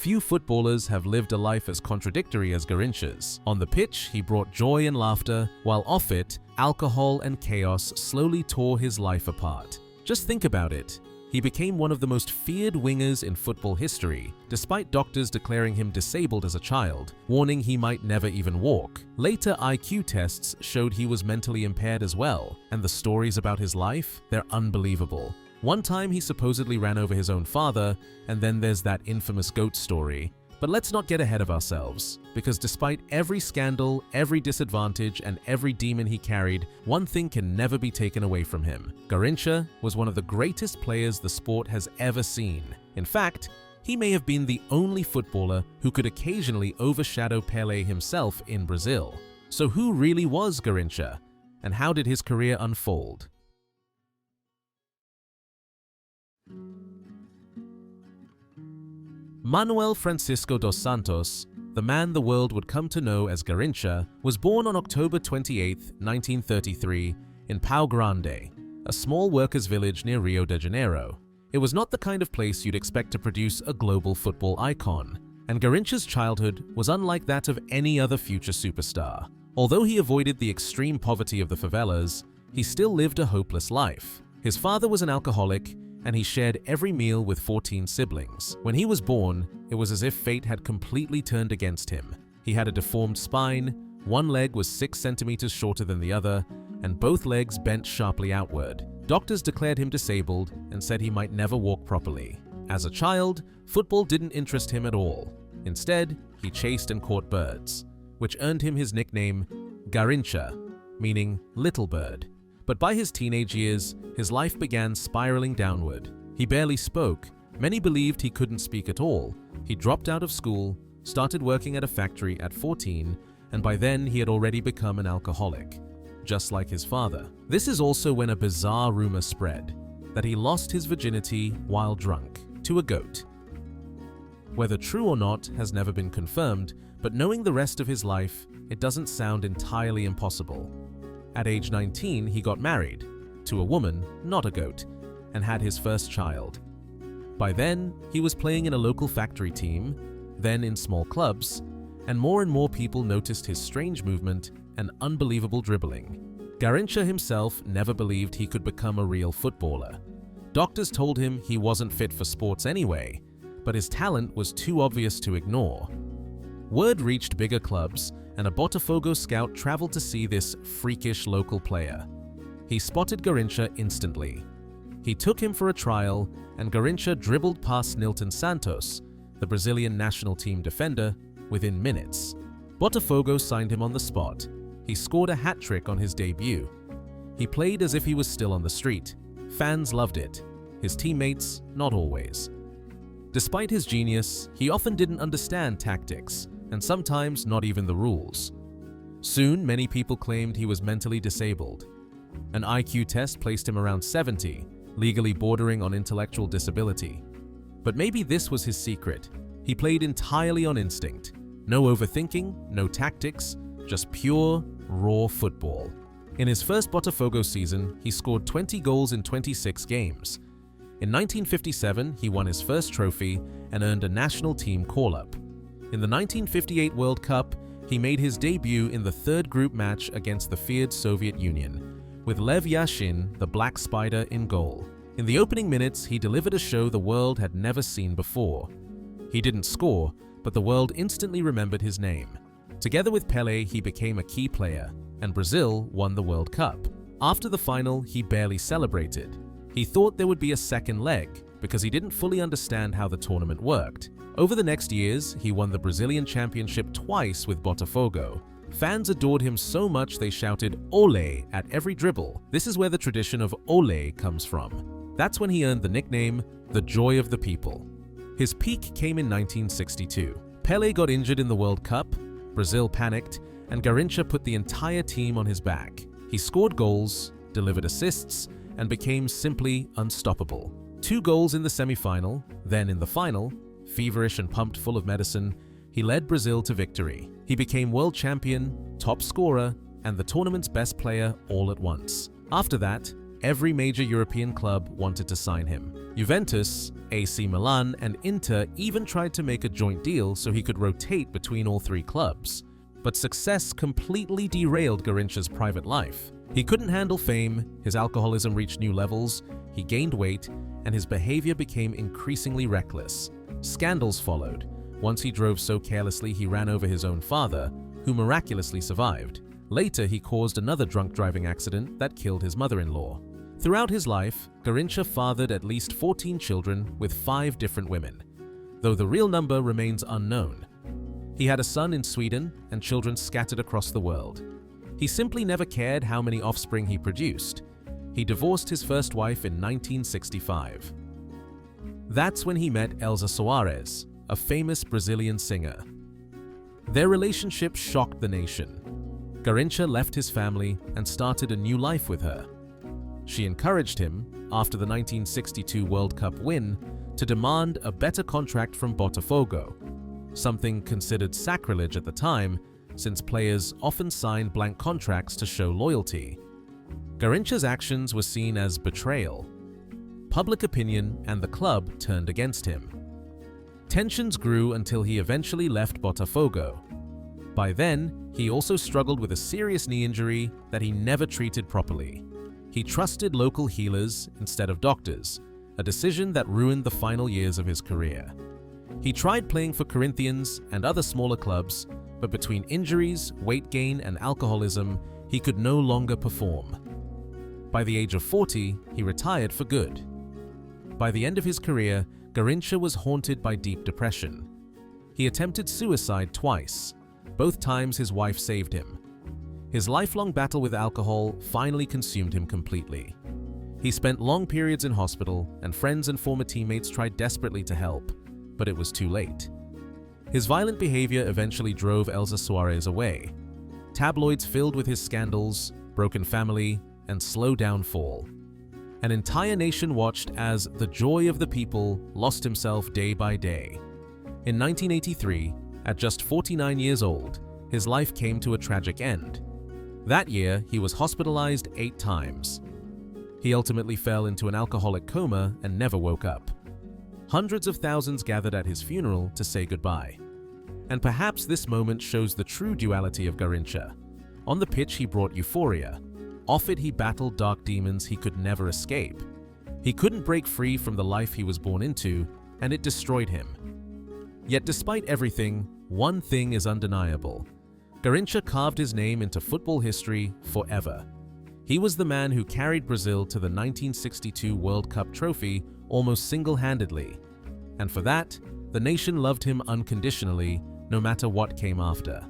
Few footballers have lived a life as contradictory as Garrincha's. On the pitch, he brought joy and laughter, while off it, alcohol and chaos slowly tore his life apart. Just think about it. He became one of the most feared wingers in football history, despite doctors declaring him disabled as a child, warning he might never even walk. Later IQ tests showed he was mentally impaired as well, and the stories about his life, they're unbelievable. One time he supposedly ran over his own father, and then there's that infamous goat story. But let's not get ahead of ourselves, because despite every scandal, every disadvantage, and every demon he carried, one thing can never be taken away from him. Garrincha was one of the greatest players the sport has ever seen. In fact, he may have been the only footballer who could occasionally overshadow Pelé himself in Brazil. So who really was Garrincha, and how did his career unfold? Manuel Francisco dos Santos, the man the world would come to know as Garrincha, was born on October 28, 1933, in Pau Grande, a small workers' village near Rio de Janeiro. It was not the kind of place you'd expect to produce a global football icon, and Garrincha's childhood was unlike that of any other future superstar. Although he avoided the extreme poverty of the favelas, he still lived a hopeless life. His father was an alcoholic, and he shared every meal with 14 siblings. When he was born, it was as if fate had completely turned against him. He had a deformed spine, one leg was 6 centimeters shorter than the other, and both legs bent sharply outward. Doctors declared him disabled and said he might never walk properly. As a child, football didn't interest him at all. Instead, he chased and caught birds, which earned him his nickname Garrincha, meaning little bird. But by his teenage years, his life began spiraling downward. He barely spoke. Many believed he couldn't speak at all. He dropped out of school, started working at a factory at 14, and by then he had already become an alcoholic, just like his father. This is also when a bizarre rumor spread that he lost his virginity while drunk to a goat. Whether true or not has never been confirmed, but knowing the rest of his life, it doesn't sound entirely impossible. At age 19, he got married to a woman, not a goat, and had his first child. By then, he was playing in a local factory team, then in small clubs, and more people noticed his strange movement and unbelievable dribbling. Garrincha himself never believed he could become a real footballer. Doctors told him he wasn't fit for sports anyway, but his talent was too obvious to ignore. Word reached bigger clubs, and a Botafogo scout traveled to see this freakish local player. He spotted Garrincha instantly. He took him for a trial, and Garrincha dribbled past Nilton Santos, the Brazilian national team defender, within minutes. Botafogo signed him on the spot. He scored a hat-trick on his debut. He played as if he was still on the street. Fans loved it. His teammates, not always. Despite his genius, he often didn't understand tactics, and sometimes not even the rules. Soon, many people claimed he was mentally disabled. An IQ test placed him around 70, legally bordering on intellectual disability. But maybe this was his secret. He played entirely on instinct. No overthinking, no tactics, just pure, raw football. In his first Botafogo season, he scored 20 goals in 26 games. In 1957, he won his first trophy and earned a national team call-up. In the 1958 World Cup, he made his debut in the third group match against the feared Soviet Union, with Lev Yashin, the Black Spider, in goal. In the opening minutes, he delivered a show the world had never seen before. He didn't score, but the world instantly remembered his name. Together with Pelé, he became a key player, and Brazil won the World Cup. After the final, he barely celebrated. He thought there would be a second leg, because he didn't fully understand how the tournament worked. Over the next years, he won the Brazilian Championship twice with Botafogo. Fans adored him so much they shouted "Ole" at every dribble. This is where the tradition of Ole comes from. That's when he earned the nickname, the Joy of the People. His peak came in 1962. Pelé got injured in the World Cup, Brazil panicked, and Garrincha put the entire team on his back. He scored goals, delivered assists, and became simply unstoppable. 2 goals in the semi-final, then in the final, feverish and pumped full of medicine, he led Brazil to victory. He became world champion, top scorer, and the tournament's best player all at once. After that, Every major European club wanted to sign him. Juventus, AC Milan, and Inter even tried to make a joint deal so he could rotate between all three clubs. But success completely derailed Garrincha's private life. He couldn't handle fame, his alcoholism reached new levels, he gained weight, and his behavior became increasingly reckless. Scandals followed. Once he drove so carelessly he ran over his own father, who miraculously survived. Later, he caused another drunk driving accident that killed his mother-in-law. Throughout his life, Garrincha fathered at least 14 children with 5 different women, though the real number remains unknown. He had a son in Sweden and children scattered across the world. He simply never cared how many offspring he produced. He divorced his first wife in 1965. That's when he met Elza Soares, a famous Brazilian singer. Their relationship shocked the nation. Garrincha left his family and started a new life with her. She encouraged him, after the 1962 World Cup win, to demand a better contract from Botafogo, something considered sacrilege at the time, since players often signed blank contracts to show loyalty. Garrincha's actions were seen as betrayal. Public opinion and the club turned against him. Tensions grew until he eventually left Botafogo. By then, he also struggled with a serious knee injury that he never treated properly. He trusted local healers instead of doctors, a decision that ruined the final years of his career. He tried playing for Corinthians and other smaller clubs, but between injuries, weight gain, and alcoholism, he could no longer perform. By the age of 40, he retired for good. By the end of his career, Garrincha was haunted by deep depression. He attempted suicide twice. Both times his wife saved him. His lifelong battle with alcohol finally consumed him completely. He spent long periods in hospital, and friends and former teammates tried desperately to help, but it was too late. His violent behavior eventually drove Elza Soares away. Tabloids filled with his scandals, broken family, and slow downfall. An entire nation watched as the joy of the people lost himself day by day. In 1983, at just 49 years old, his life came to a tragic end. That year, he was hospitalized 8 times. He ultimately fell into an alcoholic coma and never woke up. Hundreds of thousands gathered at his funeral to say goodbye. And perhaps this moment shows the true duality of Garrincha. On the pitch, he brought euphoria. Off it, he battled dark demons he could never escape. He couldn't break free from the life he was born into, and it destroyed him. Yet despite everything, one thing is undeniable. Garrincha carved his name into football history forever. He was the man who carried Brazil to the 1962 World Cup trophy almost single-handedly. And for that, the nation loved him unconditionally, no matter what came after.